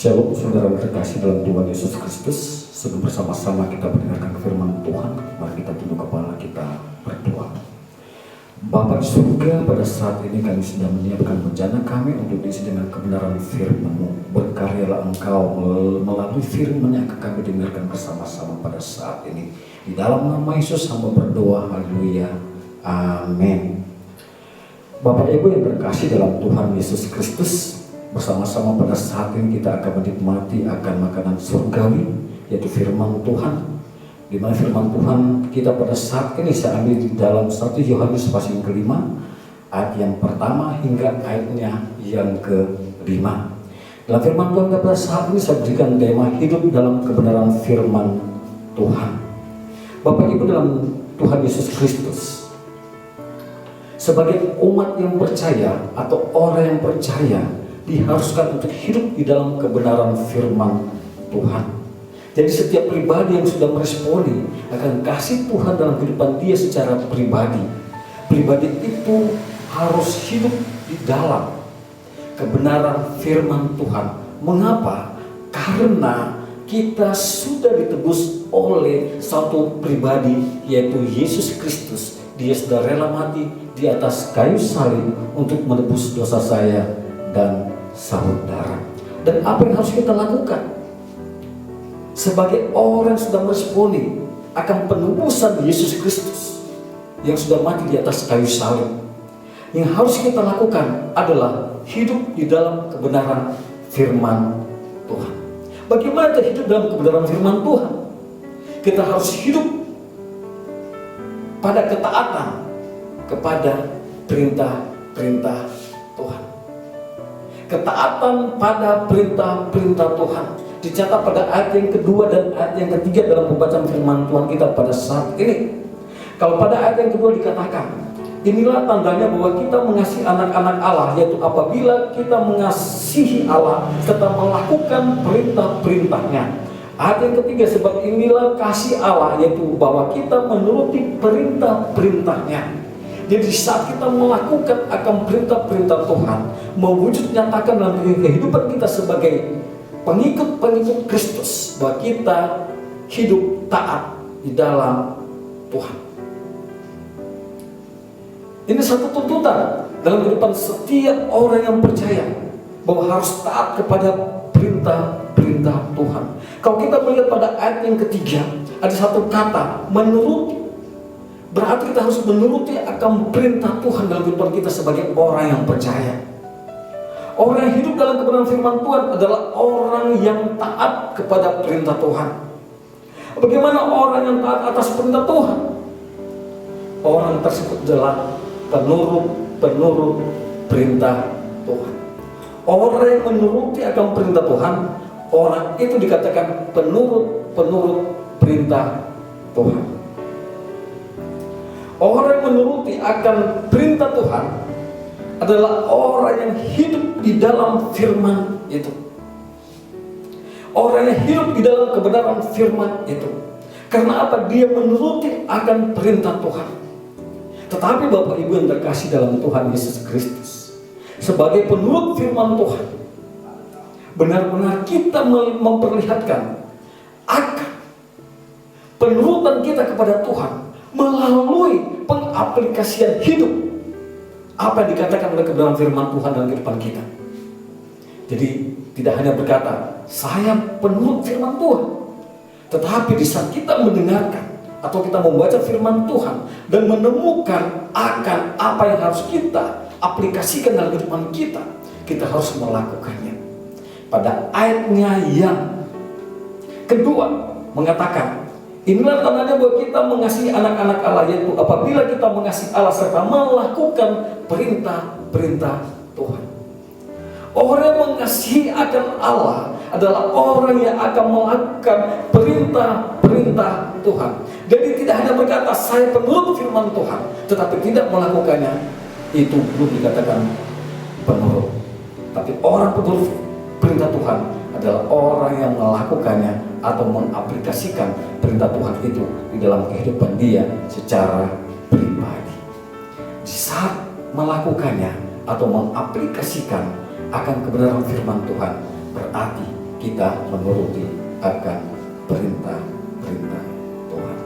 Shalom saudara terkasih dalam Tuhan Yesus Kristus. Sebelum bersama-sama kita mendengarkan firman Tuhan, mari kita tunduk kepala kita berdoa. Bapa di surga, pada saat ini kami sedang menyiapkan rencana kami untuk diisi dengan kebenaran firman-Mu. Berkaryalah Engkau melalui firman yang akan kami dengarkan bersama-sama pada saat ini. Di dalam nama Yesus hamba berdoa, haleluya, amin. Bapak Ibu yang terkasih dalam Tuhan Yesus Kristus, bersama-sama pada saat ini kita akan menikmati akan makanan surgawi, yaitu firman Tuhan. Di mana firman Tuhan kita pada saat ini saya ambil di dalam 1 Yohanes pasal yang kelima, ayat yang pertama hingga ayatnya yang kelima. Dalam firman Tuhan kita pada saat ini saya berikan tema hidup dalam kebenaran firman Tuhan. Bapak Ibu dalam Tuhan Yesus Kristus, sebagai umat yang percaya atau orang yang percaya, diharuskan untuk hidup di dalam kebenaran firman Tuhan. Jadi setiap pribadi yang sudah meresponi akan kasih Tuhan dalam kehidupan dia secara pribadi, pribadi itu harus hidup di dalam kebenaran firman Tuhan. Mengapa? Karena kita sudah ditebus oleh satu pribadi, yaitu Yesus Kristus. Dia sudah rela mati di atas kayu salib untuk menebus dosa saya dan saudara. Dan apa yang harus kita lakukan sebagai orang yang sudah meresponi akan penebusan Yesus Kristus yang sudah mati di atas kayu salib? Yang harus kita lakukan adalah hidup di dalam kebenaran firman Tuhan. Bagaimana kita hidup dalam kebenaran firman Tuhan? Kita harus hidup pada ketaatan kepada perintah-perintah Tuhan. Ketaatan pada perintah-perintah Tuhan dicatat pada ayat yang kedua dan ayat yang ketiga dalam pembacaan firman Tuhan kita pada saat ini. Kalau pada ayat yang kedua dikatakan, inilah tandanya bahwa kita mengasihi anak-anak Allah, yaitu apabila kita mengasihi Allah serta melakukan perintah-perintahnya. Ayat yang ketiga, sebab inilah kasih Allah, yaitu bahwa kita menuruti perintah-perintahnya. Jadi saat kita melakukan akan perintah-perintah Tuhan, mewujud nyatakan dalam kehidupan kita sebagai pengikut-pengikut Kristus, bahwa kita hidup taat di dalam Tuhan. Ini satu tuntutan dalam kehidupan setiap orang yang percaya, bahwa harus taat kepada perintah-perintah Tuhan. Kalau kita melihat pada ayat yang ketiga, ada satu kata menuruti. Berarti kita harus menuruti akan perintah Tuhan dalam kehidupan kita sebagai orang yang percaya. Orang yang hidup dalam kebenaran firman Tuhan adalah orang yang taat kepada perintah Tuhan. Bagaimana orang yang taat atas perintah Tuhan? Orang tersebut adalah penurut perintah Tuhan. Orang yang menuruti akan perintah Tuhan, orang itu dikatakan penurut perintah Tuhan. Orang yang menuruti akan perintah Tuhan adalah orang yang hidup di dalam firman itu. Orang yang hidup di dalam kebenaran firman itu. Karena apa? Dia menuruti akan perintah Tuhan. Tetapi Bapak Ibu yang terkasih dalam Tuhan Yesus Kristus, sebagai penurut firman Tuhan, benar-benar kita memperlihatkan akan penurutan kita kepada Tuhan melalui pengaplikasian hidup apa yang dikatakan oleh kebenaran firman Tuhan dalam kehidupan kita. Jadi tidak hanya berkata saya penurut firman Tuhan, tetapi di saat kita mendengarkan atau kita membaca firman Tuhan dan menemukan akan apa yang harus kita aplikasikan dalam kehidupan kita, kita harus melakukannya. Pada ayatnya yang kedua mengatakan, inilah tandanya bahwa kita mengasihi anak-anak Allah, yaitu apabila kita mengasihi Allah serta melakukan perintah-perintah Tuhan. Orang yang mengasihi akan Allah adalah orang yang akan melakukan perintah-perintah Tuhan. Jadi tidak hanya berkata saya penurut firman Tuhan, tetapi tidak melakukannya, itu belum dikatakan penurut. Tapi orang penurut perintah Tuhan adalah orang yang melakukannya atau mengaplikasikan perintah Tuhan itu di dalam kehidupan dia secara pribadi. Di saat melakukannya atau mengaplikasikan akan kebenaran firman Tuhan, berarti kita menuruti akan perintah-perintah Tuhan.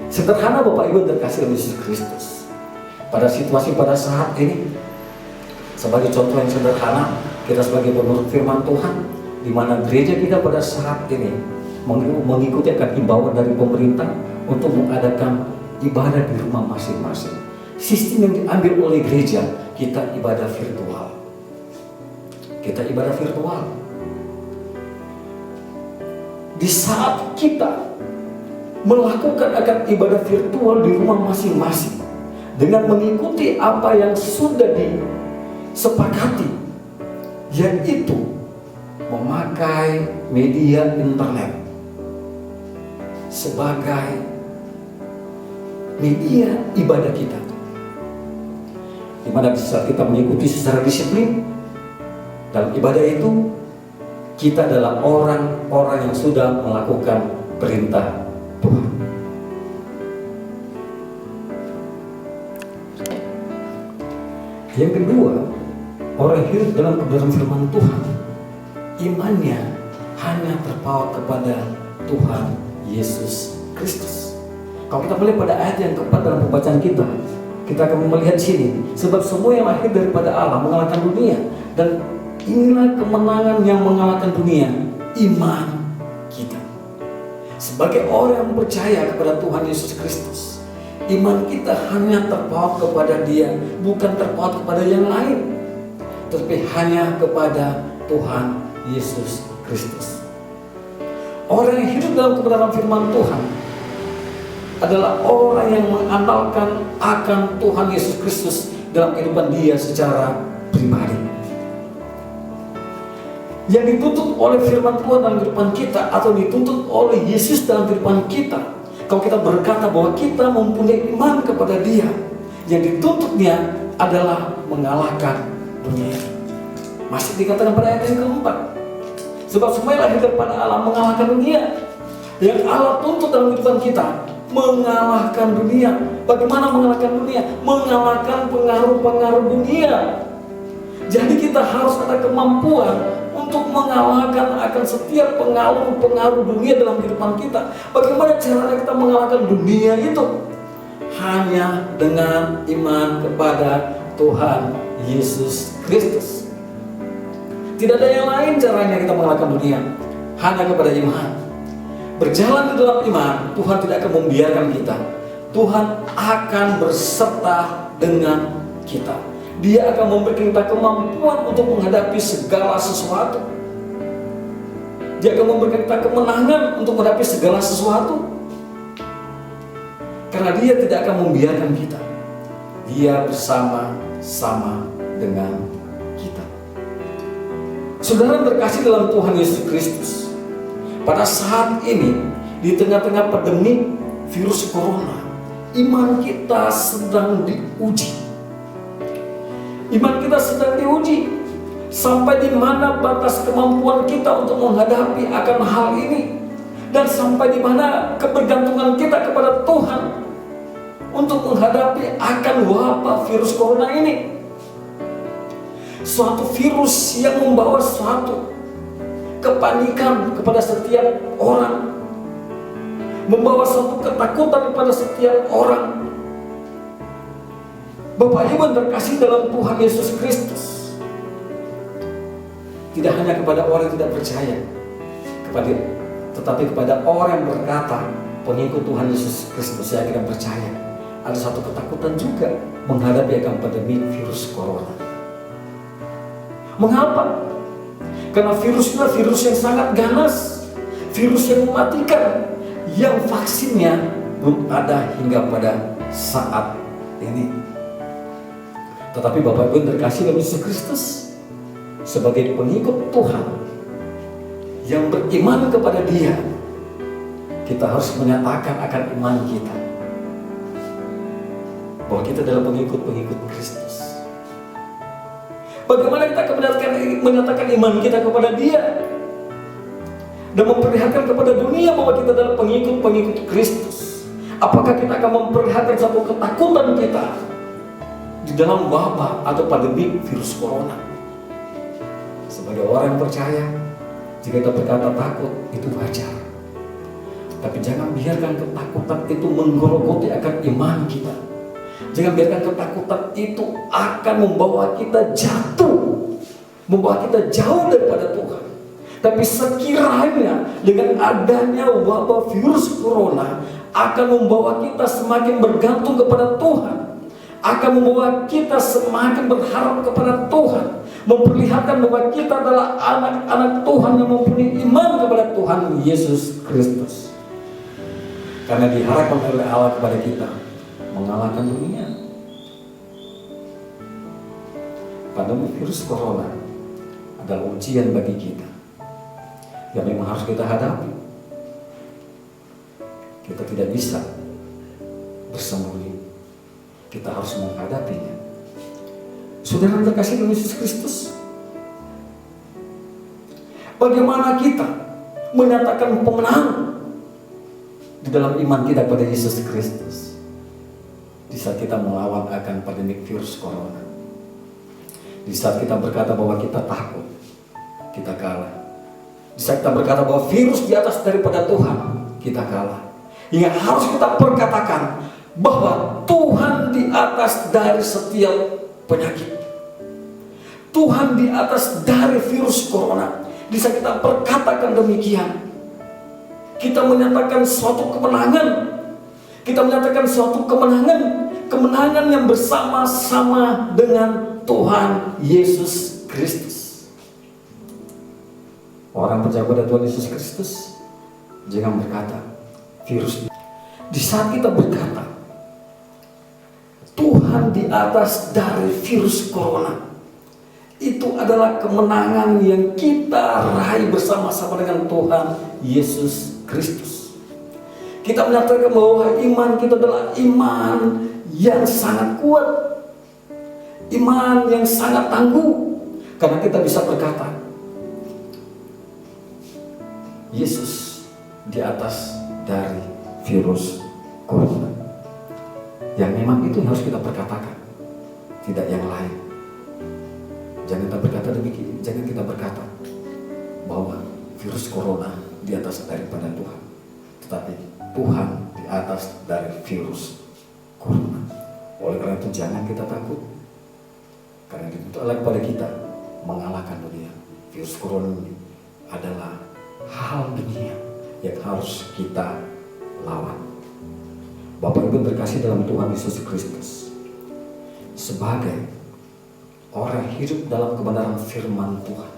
Sederhana Bapak Ibu yang terkasih dalam Yesus Kristus. Pada situasi pada saat ini, sebagai contoh yang sederhana, kita sebagai penurut firman Tuhan, di mana gereja kita pada saat ini mengikuti akan himbauan dari pemerintah untuk mengadakan ibadah di rumah masing-masing. Sistem yang diambil oleh gereja, kita ibadah virtual. Di saat kita melakukan akan ibadah virtual di rumah masing-masing dengan mengikuti apa yang sudah disepakati, yaitu memakai media internet sebagai media ibadah kita, di mana bisa kita mengikuti secara disiplin dalam ibadah itu. Kita adalah orang-orang yang sudah melakukan perintah Tuhan. Yang kedua, orang hidup dalam kebenaran firman Tuhan, imannya hanya terpaut kepada Tuhan Yesus Kristus. Kalau kita melihat pada ayat yang keempat dalam pembacaan kita akan melihat sini, sebab semua yang lahir daripada Allah mengalahkan dunia, dan inilah kemenangan yang mengalahkan dunia, iman kita. Sebagai orang yang percaya kepada Tuhan Yesus Kristus, iman kita hanya terpaut kepada Dia, bukan terpaut kepada yang lain, tetapi hanya kepada Tuhan Yesus Kristus. Orang yang hidup dalam kebenaran firman Tuhan adalah orang yang mengandalkan akan Tuhan Yesus Kristus dalam kehidupan dia secara pribadi. Yang dituntut oleh firman Tuhan dalam kehidupan kita, atau dituntut oleh Yesus dalam kehidupan kita, kalau kita berkata bahwa kita mempunyai iman kepada Dia, yang dituntutnya adalah mengalahkan dunia. Masih dikatakan pada ayat yang keempat, sebab semua yang lahir daripada Allah mengalahkan dunia. Yang Allah tuntut dalam kehidupan kita, mengalahkan dunia. Bagaimana mengalahkan dunia? Mengalahkan pengaruh-pengaruh dunia. Jadi kita harus ada kemampuan untuk mengalahkan akan setiap pengaruh-pengaruh dunia dalam kehidupan kita. Bagaimana caranya kita mengalahkan dunia itu? Hanya dengan iman kepada Tuhan Yesus Kristus. Tidak ada yang lain caranya kita mengalahkan dunia, hanya kepada iman. Berjalan di dalam iman, Tuhan tidak akan membiarkan kita. Tuhan akan berserta dengan kita. Dia akan memberikan kita kemampuan untuk menghadapi segala sesuatu. Dia akan memberikan kita kemenangan untuk menghadapi segala sesuatu. Karena Dia tidak akan membiarkan kita. Dia bersama-sama dengan kita. Saudara terkasih dalam Tuhan Yesus Kristus, pada saat ini, di tengah-tengah pandemi virus corona, iman kita sedang diuji. Iman kita sedang diuji. Sampai di mana batas kemampuan kita untuk menghadapi akan hal ini, dan sampai di mana kebergantungan kita kepada Tuhan untuk menghadapi akan wabah virus corona ini. Suatu virus yang membawa suatu kepanikan kepada setiap orang, membawa suatu ketakutan kepada setiap orang. Bapak Ibu yang terkasih dalam Tuhan Yesus Kristus, tidak hanya kepada orang yang tidak percaya, tetapi kepada orang yang berkata pengikut Tuhan Yesus Kristus, saya akan percaya, ada satu ketakutan juga menghadapi akan pandemi virus corona. Mengapa? Karena virus adalah virus yang sangat ganas, virus yang mematikan, yang vaksinnya belum ada hingga pada saat ini. Tetapi Bapak Ibu yang terkasih dalam Yesus Kristus, sebagai pengikut Tuhan yang beriman kepada Dia, kita harus menyatakan akan iman kita bahwa kita adalah pengikut-pengikut Kristus. Bagaimana kita akan menyatakan iman kita kepada Dia dan memperlihatkan kepada dunia bahwa kita adalah pengikut-pengikut Kristus? Apakah kita akan memperlihatkan satu ketakutan kita di dalam wabah atau pandemi virus corona? Sebagai orang yang percaya, Jika kita berkata takut, itu wajar. Tapi jangan biarkan ketakutan itu menggerogoti akan iman kita. Jangan biarkan ketakutan itu akan membawa kita jatuh, membawa kita jauh daripada Tuhan. Tapi sekiranya dengan adanya wabah virus corona akan membawa kita semakin bergantung kepada Tuhan, akan membawa kita semakin berharap kepada Tuhan, memperlihatkan bahwa kita adalah anak-anak Tuhan yang mempunyai iman kepada Tuhan Yesus Kristus. Karena diharapkan oleh Allah kepada kita mengalahkan dunia. Pandemi virus corona adalah ujian bagi kita yang memang harus kita hadapi. Kita tidak bisa bersembunyi, kita harus menghadapinya. Saudara yang terkasih dalam Yesus Kristus, bagaimana kita menyatakan pemenang di dalam iman kita pada Yesus Kristus di saat kita melawan akan pandemi virus corona? Di saat kita berkata bahwa kita takut, kita kalah. Di saat kita berkata bahwa virus di atas daripada Tuhan, kita kalah. Hingga harus kita perkatakan bahwa Tuhan di atas dari setiap penyakit, Tuhan di atas dari virus corona. Di saat kita perkatakan demikian, kita menyatakan suatu kemenangan. Kita menyatakan suatu kemenangan yang bersama-sama dengan Tuhan Yesus Kristus. Orang percaya pada Tuhan Yesus Kristus jangan berkata virus. Di saat kita berkata Tuhan di atas dari virus corona, itu adalah kemenangan yang kita raih bersama-sama dengan Tuhan Yesus Kristus. Kita menyatakan bahwa iman kita adalah iman yang sangat kuat, iman yang sangat tangguh, karena kita bisa berkata Yesus di atas dari virus corona. Yang memang itu yang harus kita perkatakan, tidak yang lain. Jangan kita berkata demikian, jangan kita berkata bahwa virus corona di atas daripada Tuhan, tetapi Tuhan di atas dari virus corona. Oleh karena itu jangan kita takut, karena itu Allah kepada kita mengalahkan dunia. Virus corona ini adalah hal dunia yang harus kita lawan. Bapak Ibu terkasih dalam Tuhan Yesus Kristus, sebagai orang hidup dalam kebenaran firman Tuhan,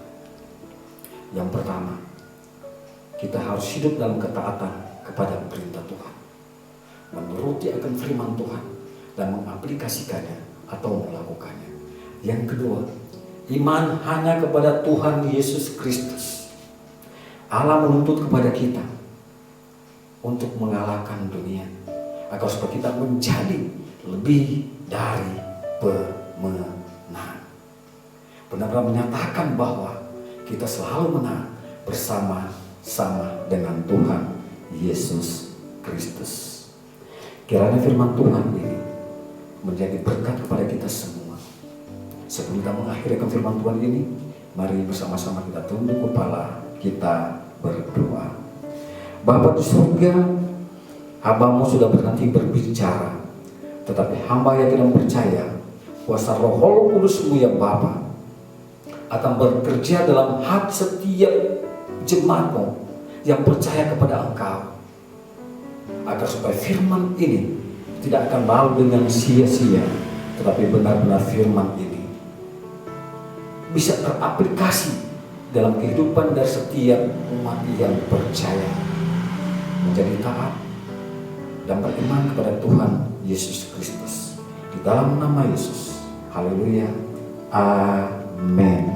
yang pertama, kita harus hidup dalam ketaatan kepada perintah Tuhan, menuruti akan firman Tuhan dan mengaplikasikannya atau melakukannya. Yang kedua, iman hanya kepada Tuhan Yesus Kristus. Allah menuntut kepada kita untuk mengalahkan dunia, agar supaya kita menjadi lebih dari pemenang. Benar-benar menyatakan bahwa kita selalu menang bersama-sama dengan Tuhan Yesus Kristus. Kiranya firman Tuhan ini menjadi berkat kepada kita semua. Sebelum kita mengakhiri firman Tuhan ini, mari bersama-sama kita tunduk kepala, kita berdoa. Bapa di surga, hamba-Mu sudah berhenti berbicara, tetapi hamba yang tidak percaya kuasa Roh Kudus-Mu ya Bapa akan bekerja dalam hati setiap jemaat-Mu yang percaya kepada Engkau, agar supaya firman ini tidak akan lalu dengan sia-sia, tetapi benar-benar firman ini bisa teraplikasi dalam kehidupan dari setiap umat yang percaya, menjadi taat dan beriman kepada Tuhan Yesus Kristus. Di dalam nama Yesus, haleluya, amin.